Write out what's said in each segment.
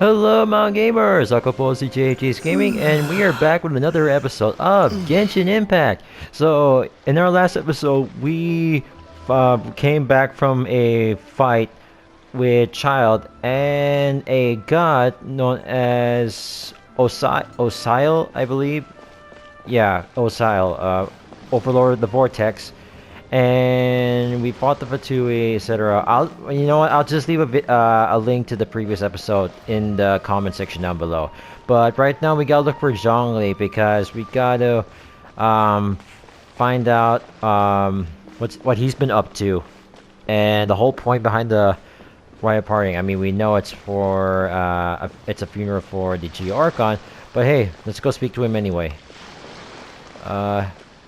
Hello, Mount Gamers! Akaposi JH's Gaming, and we are back with another episode of Genshin Impact. So, in our last episode, we came back from a fight with Child and a god known as Osial, I believe. Yeah, Osial, Overlord of the Vortex. And we fought the Fatui, etc. You know what? I'll just leave a link to the previous episode in the comment section down below. But right now we gotta look for Zhongli because we gotta find out what he's been up to, and the whole point behind the Rite of Parting. I mean, we know it's for it's a funeral for the Geo Archon, but hey, let's go speak to him anyway.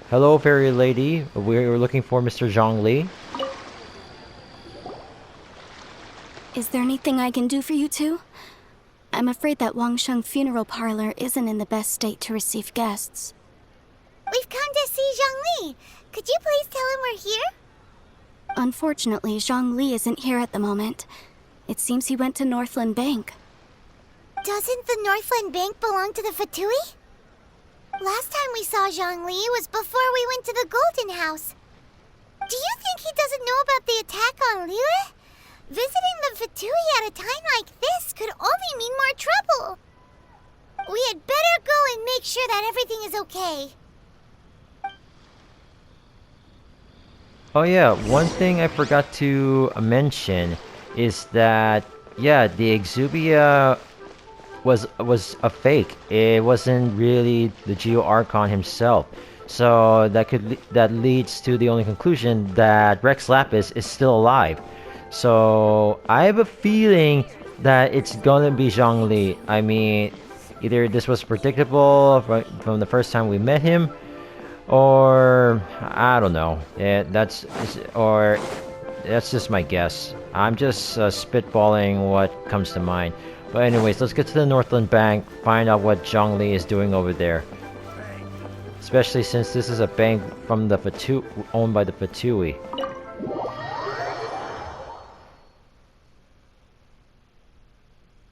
Hello, fairy lady. We're looking for Mr. Zhongli. Is there anything I can do for you two? I'm afraid that Wangsheng funeral parlor isn't in the best state to receive guests. We've come to see Zhongli. Could you please tell him we're here? Unfortunately, Zhongli isn't here at the moment. It seems he went to Northland Bank. Doesn't the Northland Bank belong to the Fatui? Last time we saw Zhongli was before we went to the Golden House. Do you think he doesn't know about the attack on Liyue? Visiting the Fatui at a time like this could only mean more trouble. We had better go and make sure that everything is okay. Oh yeah, one thing I forgot to mention is that yeah, the Exubia was a fake. It wasn't really the Geo Archon himself. So that leads to the only conclusion that Rex Lapis is still alive. So I have a feeling that it's gonna be Zhongli. I mean, either this was predictable from the first time we met him, or I don't know. That's just my guess. I'm just spitballing what comes to mind. But anyways, let's get to the Northland Bank, find out what Zhongli is doing over there. Especially since this is a bank from the owned by the Fatui.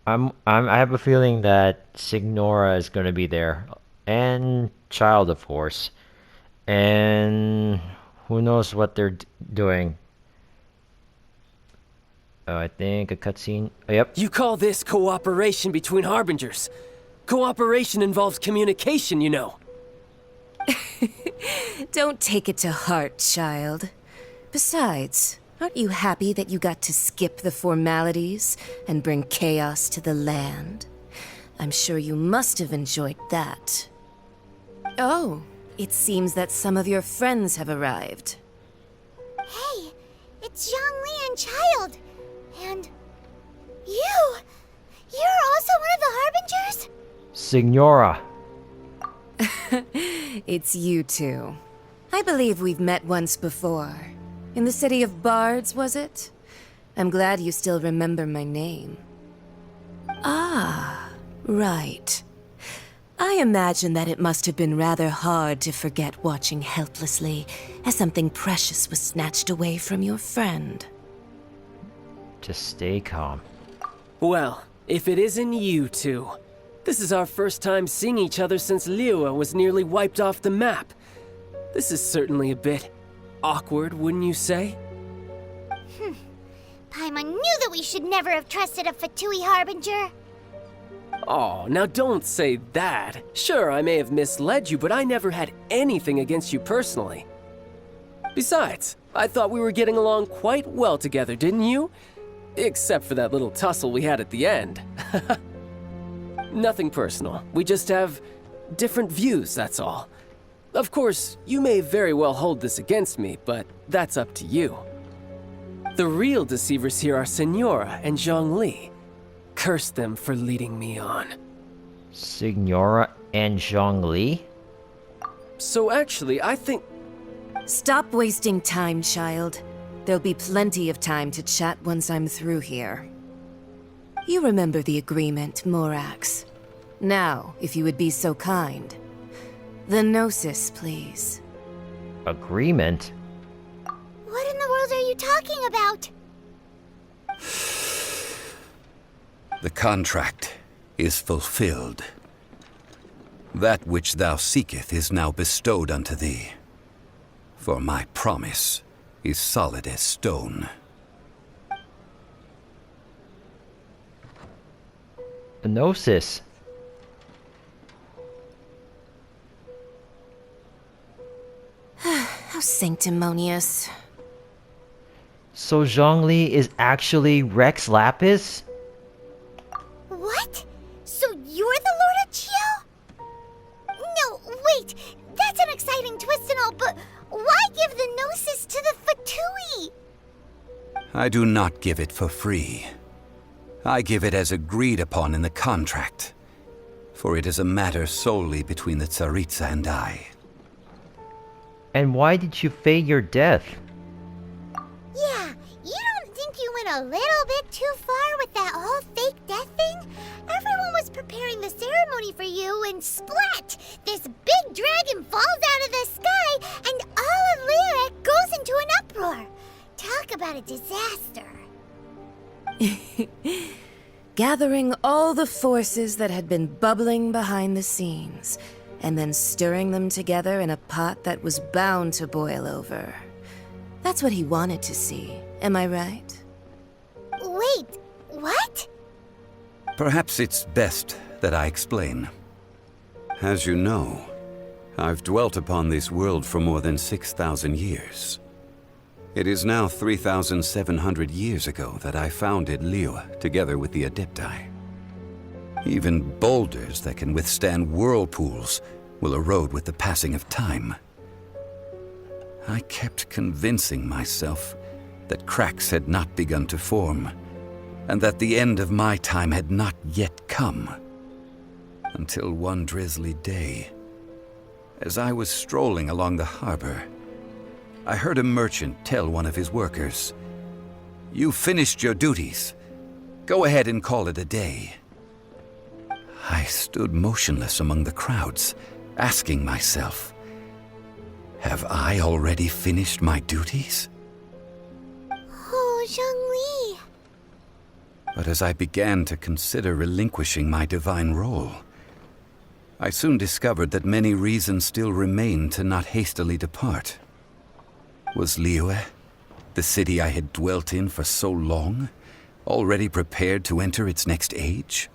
I have a feeling that Signora is gonna be there, and Child, of course, and who knows what they're doing. I think a cutscene. Yep. You call this cooperation between Harbingers? Cooperation involves communication, you know. Don't take it to heart, child. Besides, aren't you happy that you got to skip the formalities and bring chaos to the land? I'm sure you must have enjoyed that. Oh, it seems that some of your friends have arrived. Hey, it's Zhongli and Child. And you! You're also one of the Harbingers? Signora. It's you two. I believe we've met once before. In the city of Bards, was it? I'm glad you still remember my name. Ah, right. I imagine that it must have been rather hard to forget watching helplessly as something precious was snatched away from your friend. Just stay calm. Well, if it isn't you two. This is our first time seeing each other since Liyue was nearly wiped off the map. This is certainly a bit awkward, wouldn't you say? Paimon knew that we should never have trusted a Fatui Harbinger. Oh, now don't say that. Sure, I may have misled you, but I never had anything against you personally. Besides, I thought we were getting along quite well together, didn't you? Except for that little tussle we had at the end. Nothing personal. We just have different views, that's all. Of course, you may very well hold this against me, but that's up to you. The real deceivers here are Signora and Zhongli. Curse them for leading me on. Signora and Zhongli? So actually, I think... Stop wasting time, child. There'll be plenty of time to chat once I'm through here. You remember the agreement, Morax. Now, if you would be so kind. The Gnosis, please. Agreement? What in the world are you talking about? The contract is fulfilled. That which thou seeketh is now bestowed unto thee. For my promise is solid as stone. A gnosis. How sanctimonious. So Zhongli is actually Rex Lapis? What? So you're the Lord of Chio? No, wait! That's an exciting twist and all, but why give the Gnosis to the Fatui? I do not give it for free. I give it as agreed upon in the contract, for it is a matter solely between the Tsaritsa and I. And why did you fake your death? Yeah, you don't think you went a little bit too far with that whole fake death thing? Everyone was preparing the ceremony for you, and splat! This big dragon falls out of the sky, and all of Lyric goes into an uproar. Talk about a disaster. Gathering all the forces that had been bubbling behind the scenes, and then stirring them together in a pot that was bound to boil over. That's what he wanted to see, am I right? Wait, what? Perhaps it's best that I explain. As you know, I've dwelt upon this world for more than 6,000 years. It is now 3,700 years ago that I founded Liyue together with the Adepti. Even boulders that can withstand whirlpools will erode with the passing of time. I kept convincing myself that cracks had not begun to form, and that the end of my time had not yet come. Until one drizzly day, as I was strolling along the harbor, I heard a merchant tell one of his workers, "You've finished your duties. Go ahead and call it a day." I stood motionless among the crowds, asking myself, have I already finished my duties? Oh, Zhongli. But as I began to consider relinquishing my divine role, I soon discovered that many reasons still remained to not hastily depart. Was Liyue, the city I had dwelt in for so long, already prepared to enter its next age?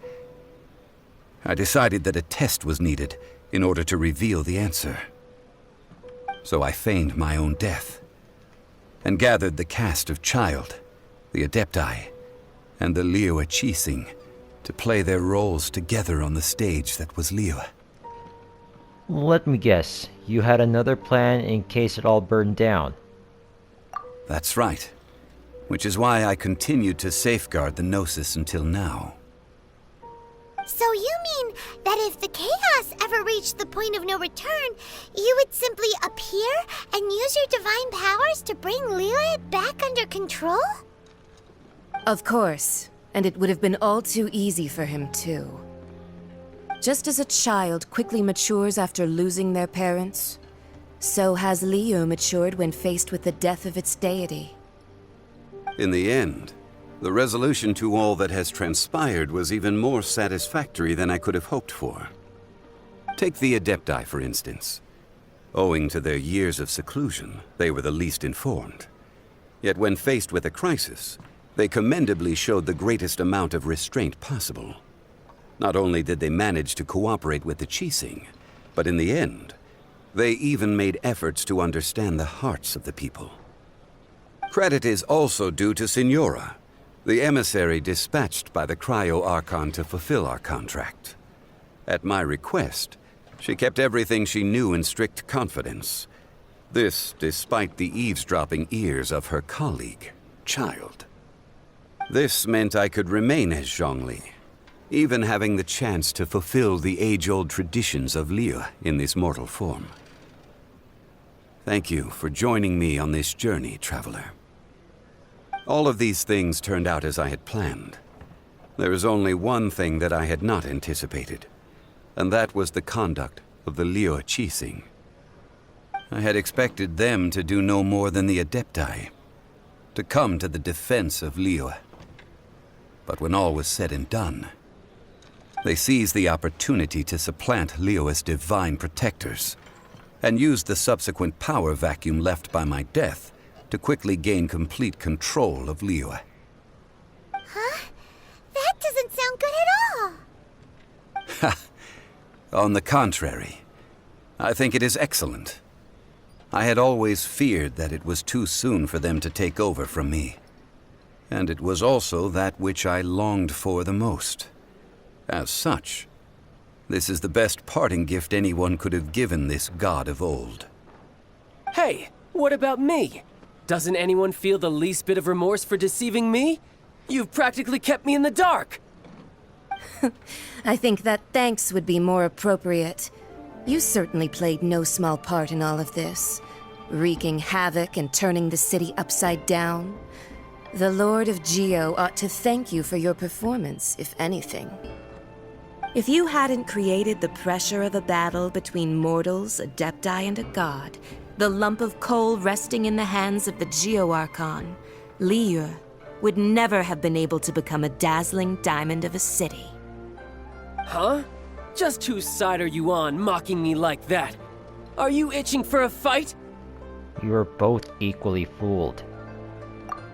I decided that a test was needed in order to reveal the answer. So I feigned my own death, and gathered the cast of Child, the Adepti, and the Liyue Qixing to play their roles together on the stage that was Liyue. Let me guess, you had another plan in case it all burned down. That's right, which is why I continued to safeguard the Gnosis until now. So you mean that if the chaos ever reached the point of no return, you would simply appear and use your divine powers to bring Liyue back under control? Of course, and it would have been all too easy for him too. Just as a child quickly matures after losing their parents, so has Liyue matured when faced with the death of its deity. In the end, the resolution to all that has transpired was even more satisfactory than I could have hoped for. Take the Adepti, for instance. Owing to their years of seclusion, they were the least informed. Yet when faced with a crisis, they commendably showed the greatest amount of restraint possible. Not only did they manage to cooperate with the Qixing, but in the end, they even made efforts to understand the hearts of the people. Credit is also due to Signora, the emissary dispatched by the Cryo-Archon to fulfill our contract. At my request, she kept everything she knew in strict confidence. This despite the eavesdropping ears of her colleague, Child. This meant I could remain as Zhongli, even having the chance to fulfill the age-old traditions of Liyue in this mortal form. Thank you for joining me on this journey, traveler. All of these things turned out as I had planned. There is only one thing that I had not anticipated, and that was the conduct of the Liyue Qixing. I had expected them to do no more than the Adepti, to come to the defense of Liyue. But when all was said and done, they seized the opportunity to supplant Liyue's divine protectors, and used the subsequent power vacuum left by my death to quickly gain complete control of Liyue. Huh? That doesn't sound good at all. On the contrary, I think it is excellent. I had always feared that it was too soon for them to take over from me. And it was also that which I longed for the most. As such, this is the best parting gift anyone could have given this god of old. Hey, what about me? Doesn't anyone feel the least bit of remorse for deceiving me? You've practically kept me in the dark. I think that thanks would be more appropriate. You certainly played no small part in all of this, wreaking havoc and turning the city upside down. The Lord of Geo ought to thank you for your performance, if anything. If you hadn't created the pressure of a battle between mortals, adepti, and a god, the lump of coal resting in the hands of the Geo Archon, Liyue, would never have been able to become a dazzling diamond of a city. Huh? Just whose side are you on, mocking me like that? Are you itching for a fight? You are both equally fooled.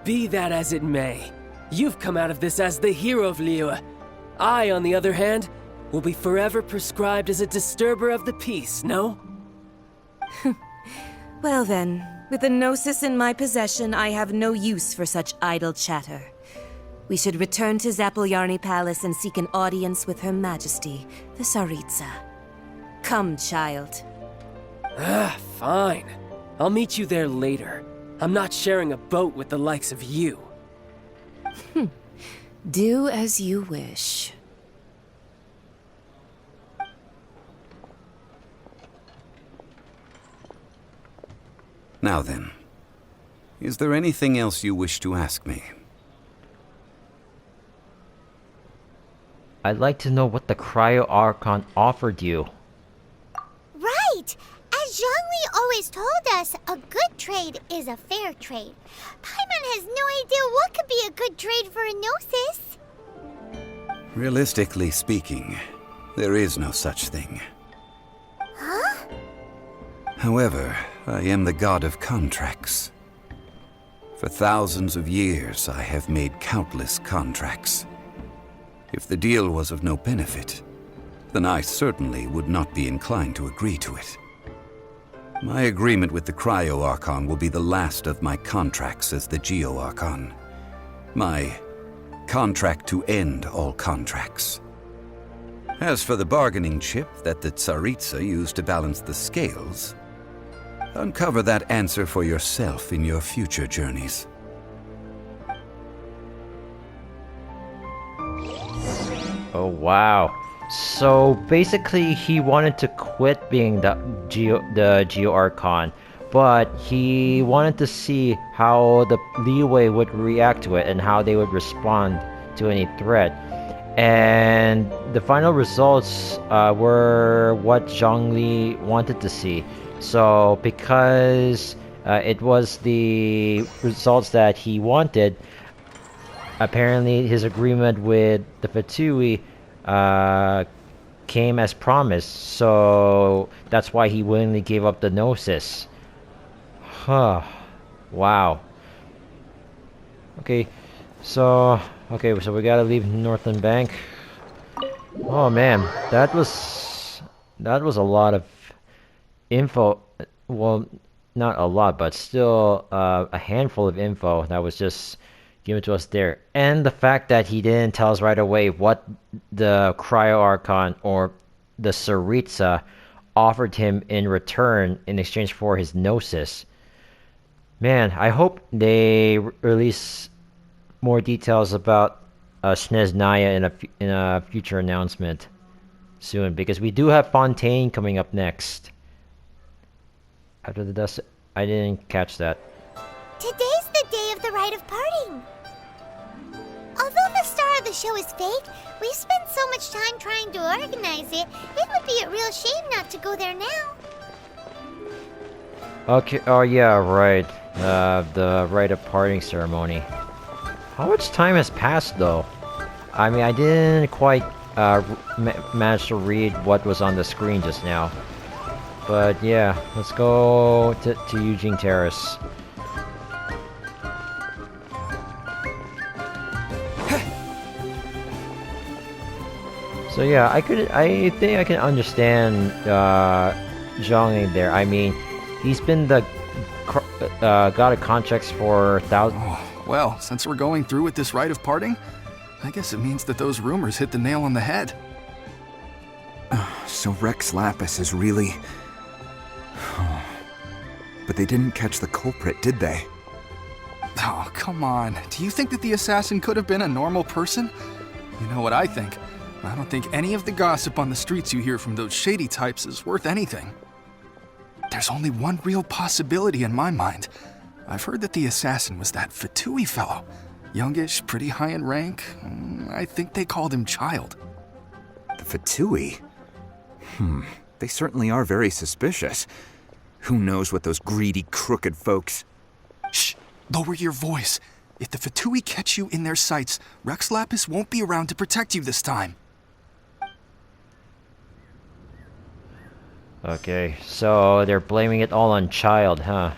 Be that as it may, you've come out of this as the hero of Liyue. I, on the other hand, will be forever prescribed as a disturber of the peace, no? Well then, with the Gnosis in my possession, I have no use for such idle chatter. We should return to Zapoljarny Palace and seek an audience with Her Majesty, the Tsaritsa. Come, child. Fine. I'll meet you there later. I'm not sharing a boat with the likes of you. Do as you wish. Now then, is there anything else you wish to ask me? I'd like to know what the Cryo Archon offered you. Right! As Zhongli always told us, a good trade is a fair trade. Paimon has no idea what could be a good trade for a Gnosis. Realistically speaking, there is no such thing. Huh? However, I am the god of contracts. For thousands of years, I have made countless contracts. If the deal was of no benefit, then I certainly would not be inclined to agree to it. My agreement with the Cryo Archon will be the last of my contracts as the Geo Archon. My contract to end all contracts. As for the bargaining chip that the Tsaritsa used to balance the scales, uncover that answer for yourself in your future journeys. Oh wow. So basically he wanted to quit being the Geo Archon, but he wanted to see how the Liyue would react to it and how they would respond to any threat. And the final results were what Zhongli wanted to see. So because it was the results that he wanted, apparently his agreement with the Fatui came as promised. So that's why he willingly gave up the Gnosis. Huh. Wow. Okay, so we gotta leave Northern Bank. Oh man, that was a lot of info. Well, not a lot, but still a handful of info that was just given to us there. And the fact that he didn't tell us right away what the Cryo Archon or the Tsaritsa offered him in return in exchange for his Gnosis. Man, I hope they release more details about Sneznaya in a future announcement soon, because we do have Fontaine coming up next. After the dust, I didn't catch that. Today's the day of the Rite of Parting. Although the star of the show is fake, we spent so much time trying to organize it, it would be a real shame not to go there now. Okay, oh yeah, right. The Rite of Parting ceremony. How much time has passed though? I mean, I didn't quite manage to read what was on the screen just now. But yeah, let's go to Eugene Terrace. So yeah, I think I can understand Zhongli there. I mean, he's been the god of contracts for thousands. Oh, well, since we're going through with this Rite of Parting, I guess it means that those rumors hit the nail on the head. So Rex Lapis is really... But they didn't catch the culprit, did they? Oh, come on. Do you think that the assassin could have been a normal person? You know what I think. I don't think any of the gossip on the streets you hear from those shady types is worth anything. There's only one real possibility in my mind. I've heard that the assassin was that Fatui fellow. Youngish, pretty high in rank. I think they called him Child. The Fatui? They certainly are very suspicious. Who knows what those greedy, crooked folks... Shh! Lower your voice. If the Fatui catch you in their sights, Rex Lapis won't be around to protect you this time. Okay, so they're blaming it all on Child, huh?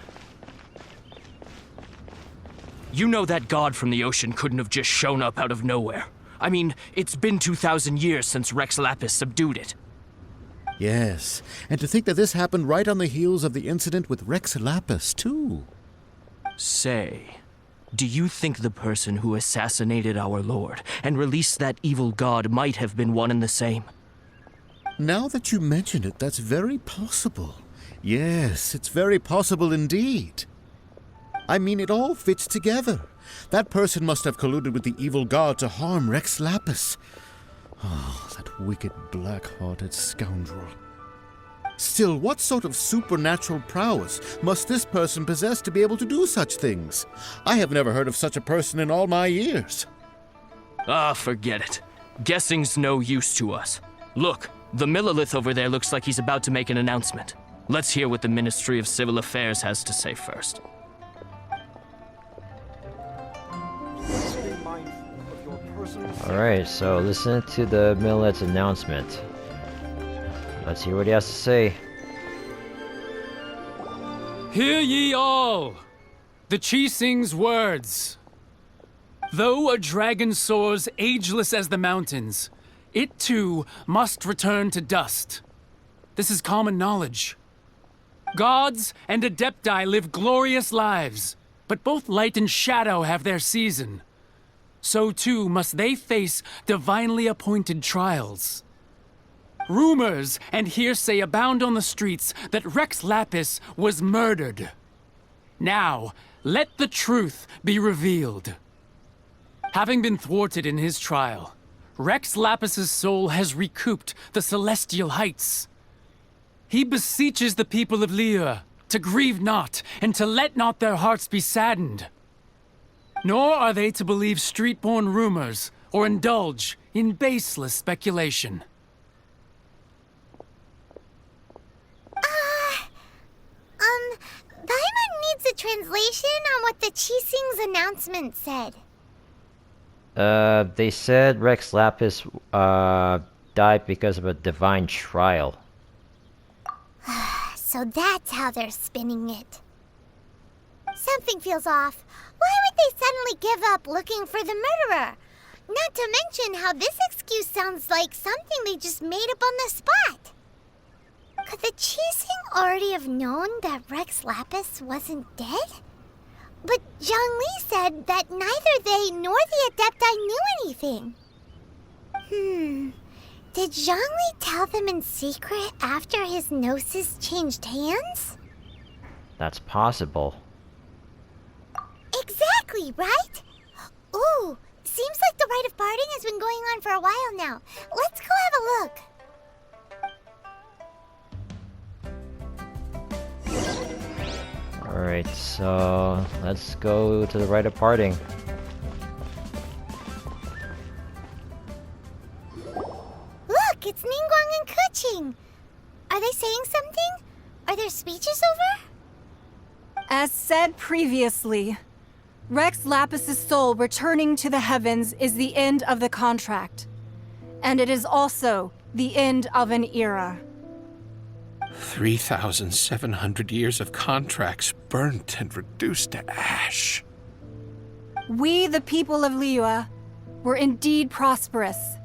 You know that god from the ocean couldn't have just shown up out of nowhere. I mean, it's been 2,000 years since Rex Lapis subdued it. Yes, and to think that this happened right on the heels of the incident with Rex Lapis, too. Say, do you think the person who assassinated our lord and released that evil god might have been one and the same? Now that you mention it, that's very possible. Yes, it's very possible indeed. I mean, it all fits together. That person must have colluded with the evil god to harm Rex Lapis. Oh, that wicked, black-hearted scoundrel. Still, what sort of supernatural prowess must this person possess to be able to do such things? I have never heard of such a person in all my years. Ah, forget it. Guessing's no use to us. Look, the Millilith over there looks like he's about to make an announcement. Let's hear what the Ministry of Civil Affairs has to say first. Alright, so listen to the Millet's announcement. Let's hear what he has to say. Hear ye all! The Chising's words. Though a dragon soars ageless as the mountains, it too must return to dust. This is common knowledge. Gods and Adepti live glorious lives, but both light and shadow have their season. So too must they face divinely appointed trials. Rumors and hearsay abound on the streets that Rex Lapis was murdered. Now, let the truth be revealed. Having been thwarted in his trial, Rex Lapis's soul has recouped the celestial heights. He beseeches the people of Liyue to grieve not and to let not their hearts be saddened. Nor are they to believe street-born rumors or indulge in baseless speculation. Paimon needs a translation on what the Chising's announcement said. They said Rex Lapis, died because of a divine trial. So that's how they're spinning it. Something feels off. Why would they suddenly give up looking for the murderer? Not to mention how this excuse sounds like something they just made up on the spot. Could the Chising already have known that Rex Lapis wasn't dead? But Zhongli said that neither they nor the Adepti knew anything. Did Zhongli tell them in secret after his gnosis changed hands? That's possible. Exactly, right? Ooh, seems like the Rite of Parting has been going on for a while now. Let's go have a look. Alright, so let's go to the Rite of Parting. Look, it's Ningguang and Keqing. Are they saying something? Are their speeches over? As said previously, Rex Lapis's soul returning to the heavens is the end of the contract. And it is also the end of an era. 3,700 years of contracts burnt and reduced to ash. We, the people of Liyue, were indeed prosperous.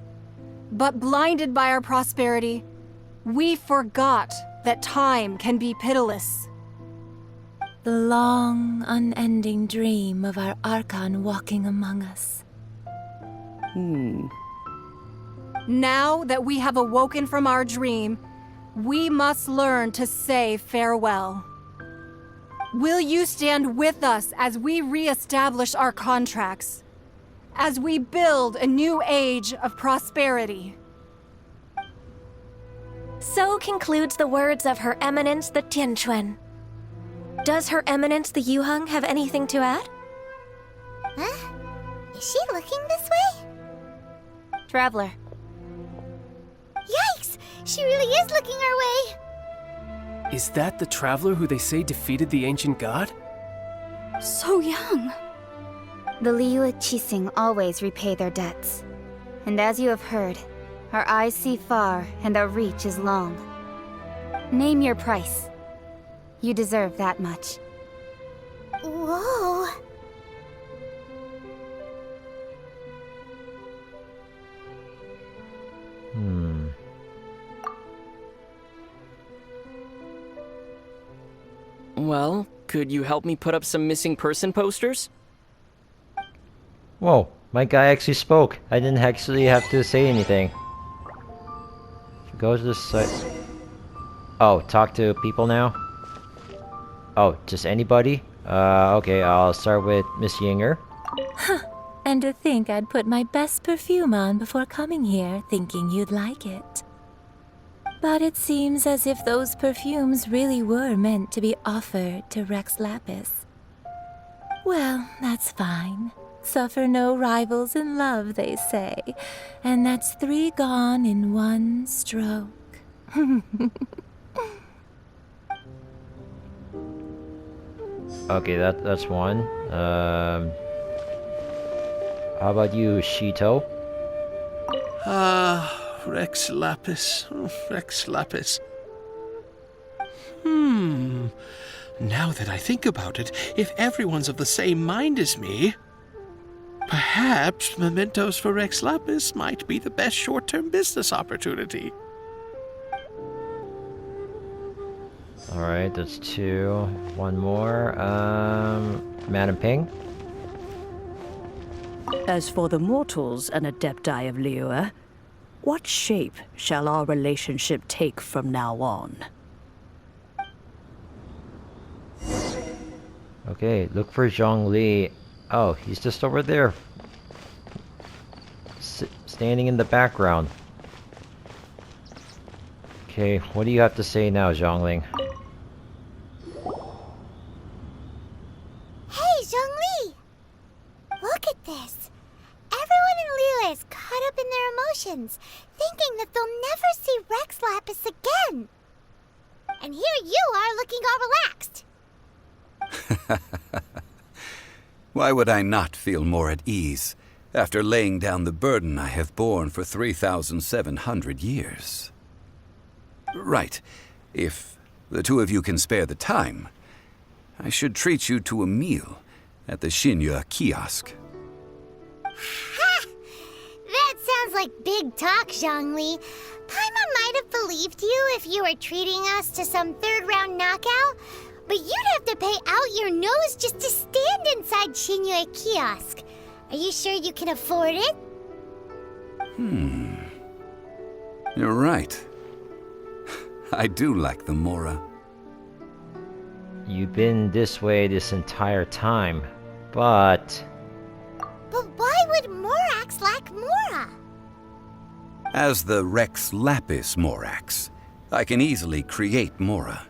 But blinded by our prosperity, we forgot that time can be pitiless. The long, unending dream of our Archon walking among us. Now that we have awoken from our dream, we must learn to say farewell. Will you stand with us as we re-establish our contracts? As we build a new age of prosperity? So concludes the words of Her Eminence the Tianquan. Does Her Eminence the Yuheng have anything to add? Huh? Is she looking this way? Traveler. Yikes! She really is looking our way! Is that the traveler who they say defeated the ancient god? So young. The Liyue Qixing always repay their debts. And as you have heard, our eyes see far and our reach is long. Name your price. You deserve that much. Whoa! Well, could you help me put up some missing person posters? Whoa, my guy actually spoke. I didn't actually have to say anything. Go to the site. Oh, talk to people now? Oh, just anybody? Okay, I'll start with Miss Yinger. And to think I'd put my best perfume on before coming here, thinking you'd like it. But it seems as if those perfumes really were meant to be offered to Rex Lapis. Well, that's fine. Suffer no rivals in love, they say. And that's 3 gone in 1 stroke. Okay, that's one. How about you, Shito? Rex Lapis. Rex Lapis. Now that I think about it, if everyone's of the same mind as me, perhaps mementos for Rex Lapis might be the best short-term business opportunity. Alright, that's 2. One more. Madam Ping? As for the mortals and adepti of Liyue, what shape shall our relationship take from now on? Okay, look for Zhongli. Oh, he's just over there. Standing in the background. Okay, what do you have to say now, Zhongli? Hey, Zhongli! Look at this. Everyone in Liyue is caught up in their emotions, thinking that they'll never see Rex Lapis again. And here you are looking all relaxed. Why would I not feel more at ease after laying down the burden I have borne for 3,700 years? Right. If the two of you can spare the time, I should treat you to a meal at the Xinyue kiosk. Ha! That sounds like big talk, Zhongli. Paimon might have believed you if you were treating us to some third-round knockout, but you'd have to pay out your nose just to stand inside Xinyue kiosk. Are you sure you can afford it? You're right. I do like the Mora. You've been this way this entire time, but... But why would Morax lack Mora? As the Rex Lapis Morax, I can easily create Mora.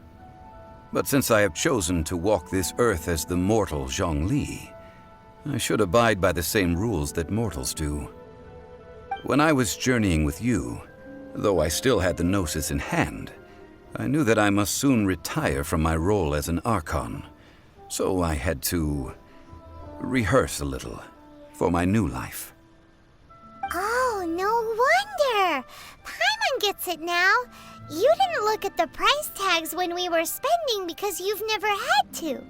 But since I have chosen to walk this earth as the mortal Zhongli, I should abide by the same rules that mortals do. When I was journeying with you, though I still had the Gnosis in hand, I knew that I must soon retire from my role as an Archon, so I had to rehearse a little for my new life. Oh, no wonder! Paimon gets it now. You didn't look at the price tags when we were spending because you've never had to.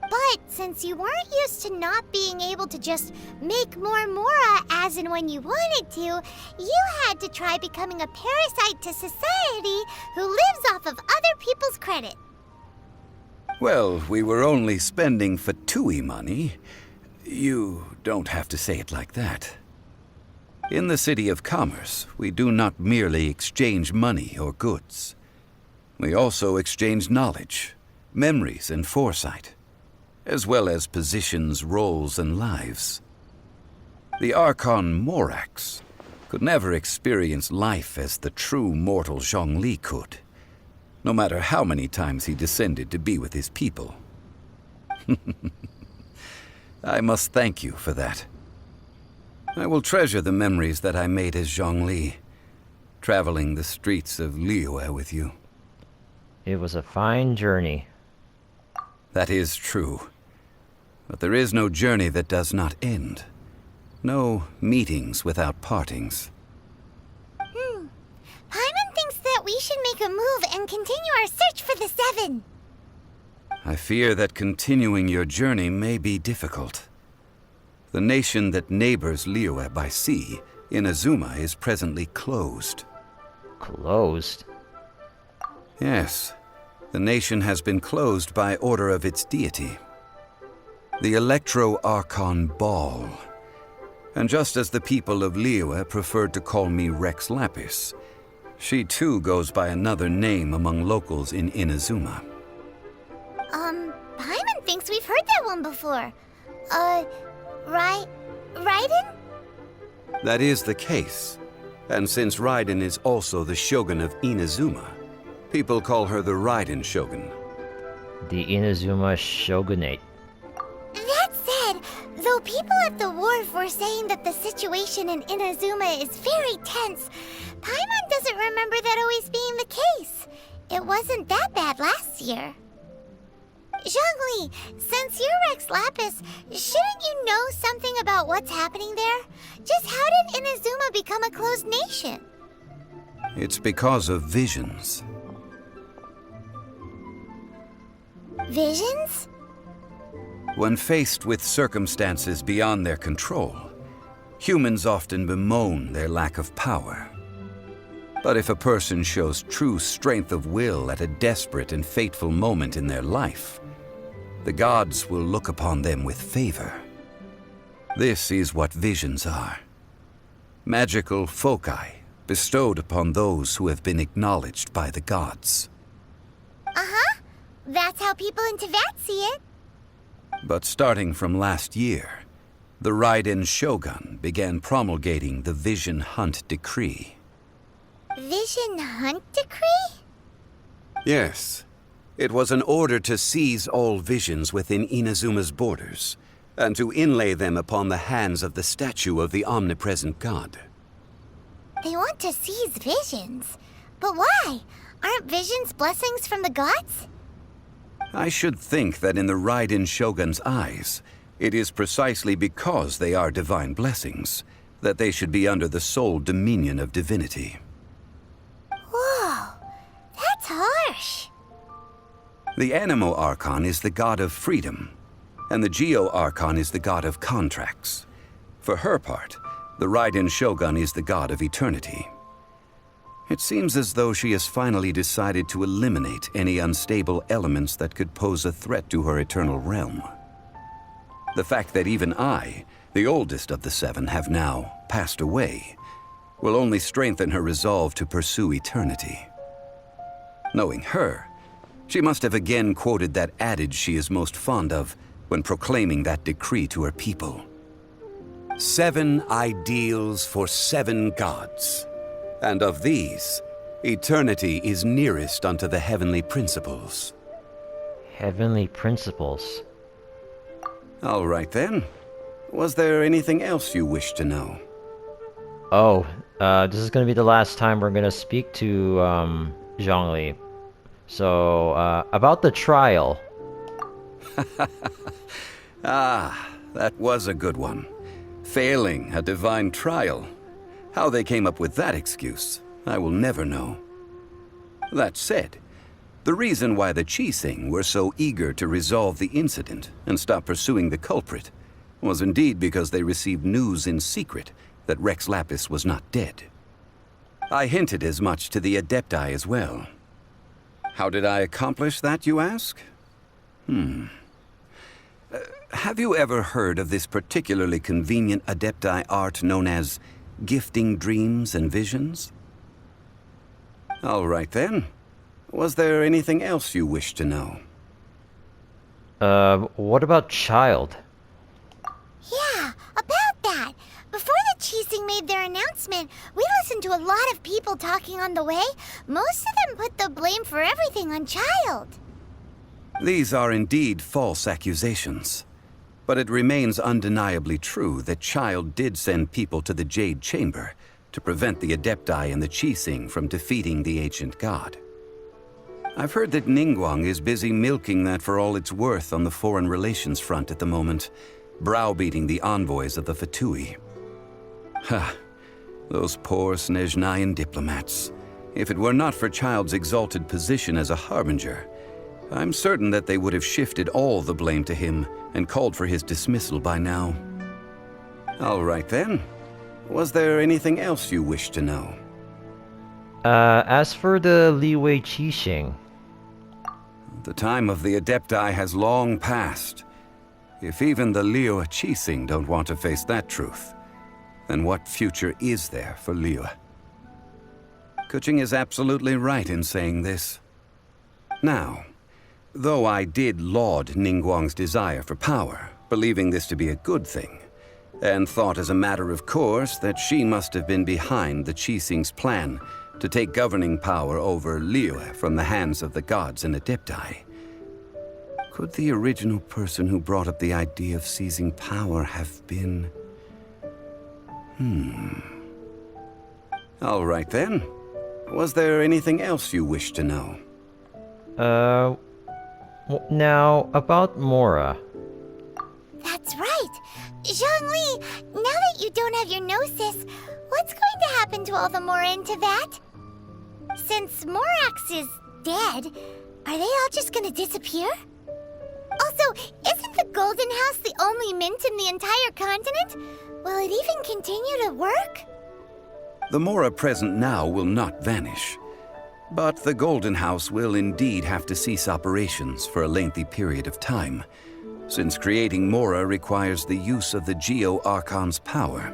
But since you weren't used to not being able to just make more mora as and when you wanted to, you had to try becoming a parasite to society who lives off of other people's credit. Well, we were only spending Fatui money. You don't have to say it like that. In the City of Commerce, we do not merely exchange money or goods. We also exchange knowledge, memories, and foresight, as well as positions, roles, and lives. The Archon Morax could never experience life as the true mortal Zhongli could, no matter how many times he descended to be with his people. I must thank you for that. I will treasure the memories that I made as Zhongli, traveling the streets of Liyue with you. It was a fine journey. That is true. But there is no journey that does not end. No meetings without partings. Paimon thinks that we should make a move and continue our search for the Seven. I fear that continuing your journey may be difficult. The nation that neighbors Liyue by sea, Inazuma, is presently closed. Closed? Yes. The nation has been closed by order of its deity, the Electro-Archon Ball. And just as the people of Liyue preferred to call me Rex Lapis, she too goes by another name among locals in Inazuma. Paimon thinks we've heard that one before. Raiden? That is the case. And since Raiden is also the Shogun of Inazuma, people call her the Raiden Shogun. The Inazuma Shogunate. That said, though people at the wharf were saying that the situation in Inazuma is very tense, Paimon doesn't remember that always being the case. It wasn't that bad last year. Zhongli, since you're Rex Lapis, shouldn't you know something about what's happening there? Just how did Inazuma become a closed nation? It's because of visions. Visions? When faced with circumstances beyond their control, humans often bemoan their lack of power. But if a person shows true strength of will at a desperate and fateful moment in their life, the gods will look upon them with favor. This is what visions are. Magical foci bestowed upon those who have been acknowledged by the gods. Uh-huh. That's how people in Teyvat see it. But starting from last year, the Raiden Shogun began promulgating the Vision Hunt Decree. Vision Hunt Decree? Yes. It was an order to seize all visions within Inazuma's borders, and to inlay them upon the hands of the statue of the omnipresent god. They want to seize visions. But why? Aren't visions blessings from the gods? I should think that in the Raiden Shogun's eyes, it is precisely because they are divine blessings that they should be under the sole dominion of divinity. Whoa, that's harsh. The Animo Archon is the god of freedom, and the Geo Archon is the god of contracts. For her part, the Raiden Shogun is the god of eternity. It seems as though she has finally decided to eliminate any unstable elements that could pose a threat to her eternal realm. The fact that even I, the oldest of the seven, have now passed away, will only strengthen her resolve to pursue eternity. Knowing her, she must have again quoted that adage she is most fond of when proclaiming that decree to her people. 7 ideals for 7 gods, and of these, eternity is nearest unto the heavenly principles. Heavenly principles? All right then. Was there anything else you wish to know? Oh, this is gonna be the last time we're gonna speak to, Zhongli. So, about the trial. Ah, that was a good one. Failing a divine trial. How they came up with that excuse, I will never know. That said, the reason why the Qixing were so eager to resolve the incident and stop pursuing the culprit was indeed because they received news in secret that Rex Lapis was not dead. I hinted as much to the Adepti as well. How did I accomplish that, you ask? Have you ever heard of this particularly convenient Adepti art known as gifting dreams and visions? All right then. Was there anything else you wish to know? What about child? Yeah, about that. Before the Qixing made their announcement, we listened to a lot of people talking on the way. Most of them put the blame for everything on Child. These are indeed false accusations. But it remains undeniably true that Child did send people to the Jade Chamber to prevent the Adepti and the Qixing from defeating the ancient god. I've heard that Ningguang is busy milking that for all it's worth on the foreign relations front at the moment, browbeating the envoys of the Fatui. Ha! Those poor Snezhnayan diplomats. If it were not for Child's exalted position as a harbinger, I'm certain that they would have shifted all the blame to him and called for his dismissal by now. All right then. Was there anything else you wish to know? As for the Liyue Qixing... The time of the Adepti has long passed. If even the Liyue Qixing don't want to face that truth, then what future is there for Liyue? Kuching is absolutely right in saying this. Now, though I did laud Ningguang's desire for power, believing this to be a good thing, and thought as a matter of course that she must have been behind the Qixing's plan to take governing power over Liyue from the hands of the gods and Adepti. Could the original person who brought up the idea of seizing power have been... All right then. Was there anything else you wish to know? Now, about Mora. That's right. Zhongli, now that you don't have your gnosis, what's going to happen to all the Mora in Teyvat? Since Morax is dead, are they all just gonna disappear? Also, isn't the Golden House the only mint in the entire continent? Will it even continue to work? The Mora present now will not vanish. But the Golden House will indeed have to cease operations for a lengthy period of time, since creating Mora requires the use of the Geo-Archon's power.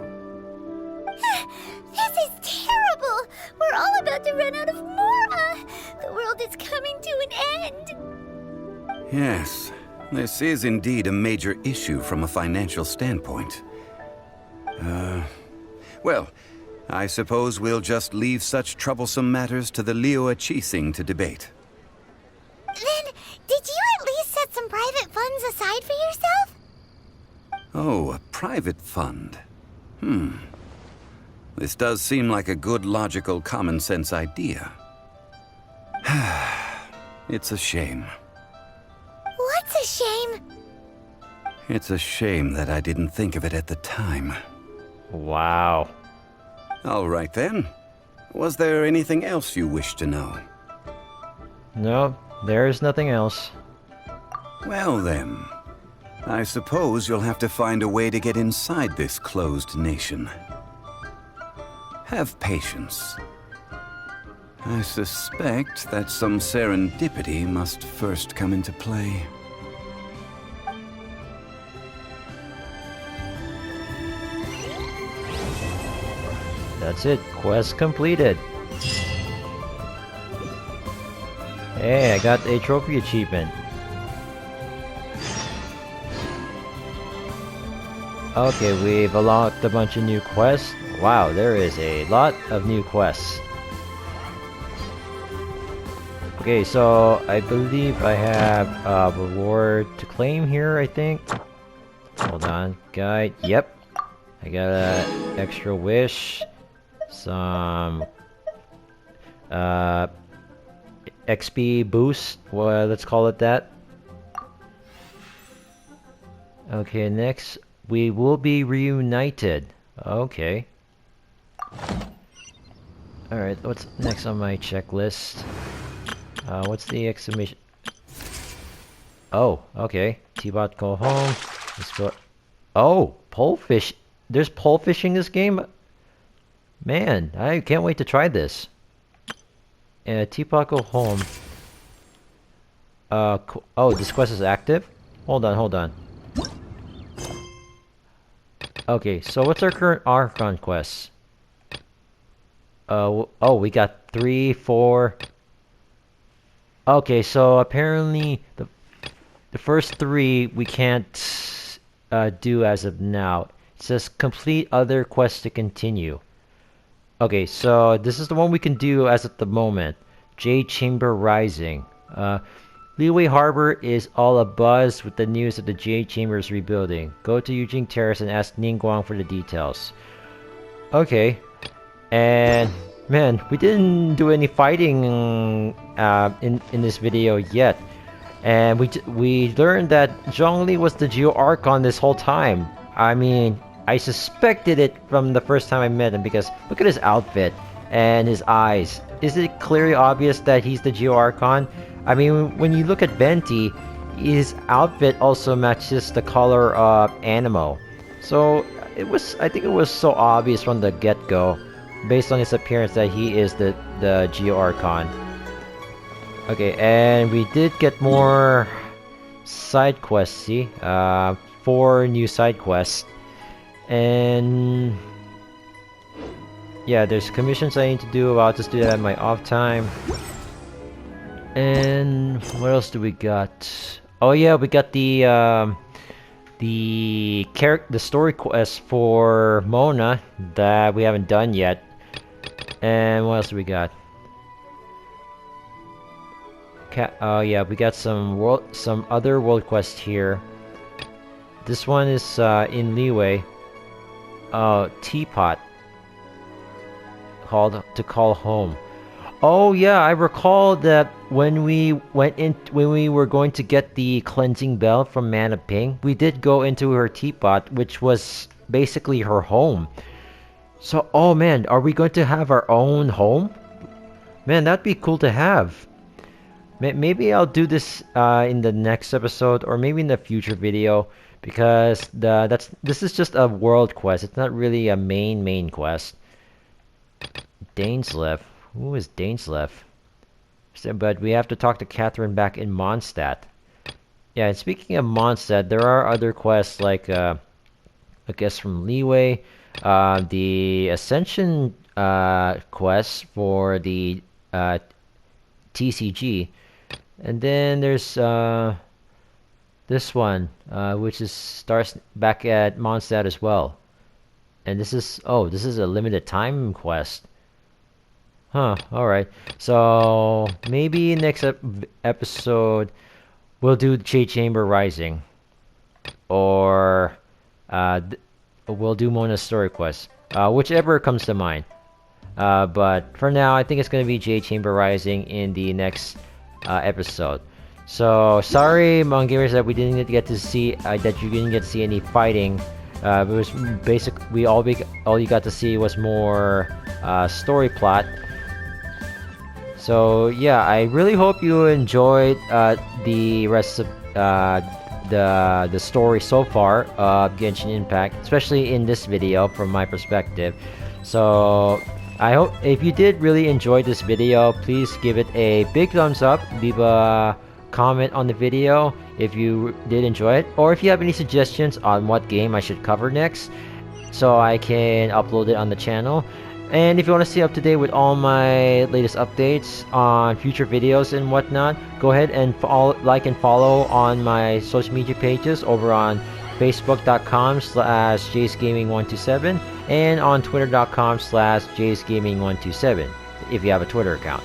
This is terrible! We're all about to run out of Mora! The world is coming to an end! Yes, this is indeed a major issue from a financial standpoint. Well, I suppose we'll just leave such troublesome matters to the Liyue Qixing to debate. Then, did you at least set some private funds aside for yourself? Oh, a private fund. This does seem like a good, logical, common-sense idea. It's a shame. What's a shame? It's a shame that I didn't think of it at the time. Wow. All right then. Was there anything else you wish to know? No, there's nothing else. Well then, I suppose you'll have to find a way to get inside this closed nation. Have patience. I suspect that some serendipity must first come into play. That's it. Quest completed. Hey, I got a trophy achievement. Okay, we've unlocked a bunch of new quests. Wow, there is a lot of new quests. Okay, so I believe I have a reward to claim here, I think. Hold on, guide. Yep. I got an extra wish. Some XP boost, well, let's call it that. Okay, next we will be reunited. Okay. Alright, what's next on my checklist? What's the exclamation? Oh, okay. T-Bot go home. Let's go. Oh, pole fish. There's pole fishing this game? Man, I can't wait to try this. T-Bot go home. Oh, this quest is active? Hold on. Okay, so what's our current Archon quest? Oh, we got 3, 4. Okay, so apparently the first 3 we can't do as of now. It says complete other quests to continue. Okay, so this is the one we can do as of the moment. Jade Chamber Rising. Leeway Harbor is all abuzz with the news of the Jade Chamber's rebuilding. Go to Eugene Terrace and ask Ningguang for the details. Okay. And man, we didn't do any fighting in this video yet. And we learned that Zhongli was the Geo Archon this whole time. I mean, I suspected it from the first time I met him because look at his outfit and his eyes. Is it clearly obvious that he's the Geo Archon? I mean, when you look at Venti, his outfit also matches the color of Animo. So I think it was so obvious from the get-go, based on his appearance, that he is the Geo Archon. Okay, and we did get more side quests, see? 4 new side quests. And yeah, there's commissions I need to do. I'll just do that at my off time. And what else do we got? Oh yeah, we got the story quest for Mona that we haven't done yet. And what else do we got? Oh yeah, we got some other world quests here. This one is in Leeway. Teapot. Called to call home. Oh yeah, I recall that when we were going to get the cleansing bell from Mana Ping, we did go into her teapot, which was basically her home. So, oh man, are we going to have our own home? Man, that'd be cool to have. Maybe I'll do this in the next episode, or maybe in the future video, because this is just a world quest. It's not really a main quest. Dainslev. Who is Dainslev? But we have to talk to Catherine back in Mondstadt. Yeah, and speaking of Mondstadt, there are other quests like I guess from Leeway, the Ascension quest for the TCG, and then there's this one which starts back at Mondstadt as well. And this is a limited time quest. Huh, alright. So, maybe next episode, we'll do Jade Chamber Rising. Or, we'll do Mona's story quest. Whichever comes to mind. But for now, I think it's going to be Jade Chamber Rising in the next episode. So, sorry, Mon Gamers, that we didn't get to see, that you didn't get to see any fighting. It was basically, all you got to see was more story plot. So yeah, I really hope you enjoyed the rest of the story so far of Genshin Impact, especially in this video from my perspective. So I hope if you did really enjoy this video, please give it a big thumbs up, leave a comment on the video if you did enjoy it, or if you have any suggestions on what game I should cover next, so I can upload it on the channel. And if you want to stay up to date with all my latest updates on future videos and whatnot, go ahead and like and follow on my social media pages over on facebook.com/jacegaming127 and on twitter.com/jacegaming127 if you have a Twitter account.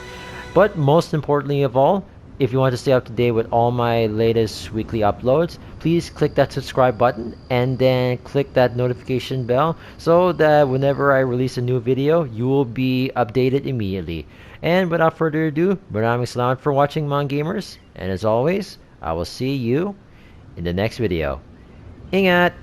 But most importantly of all, if you want to stay up to date with all my latest weekly uploads, please click that subscribe button and then click that notification bell so that whenever I release a new video, you will be updated immediately. And without further ado, maraming salamat for watching, Mon Gamers, and as always, I will see you in the next video. Ingat!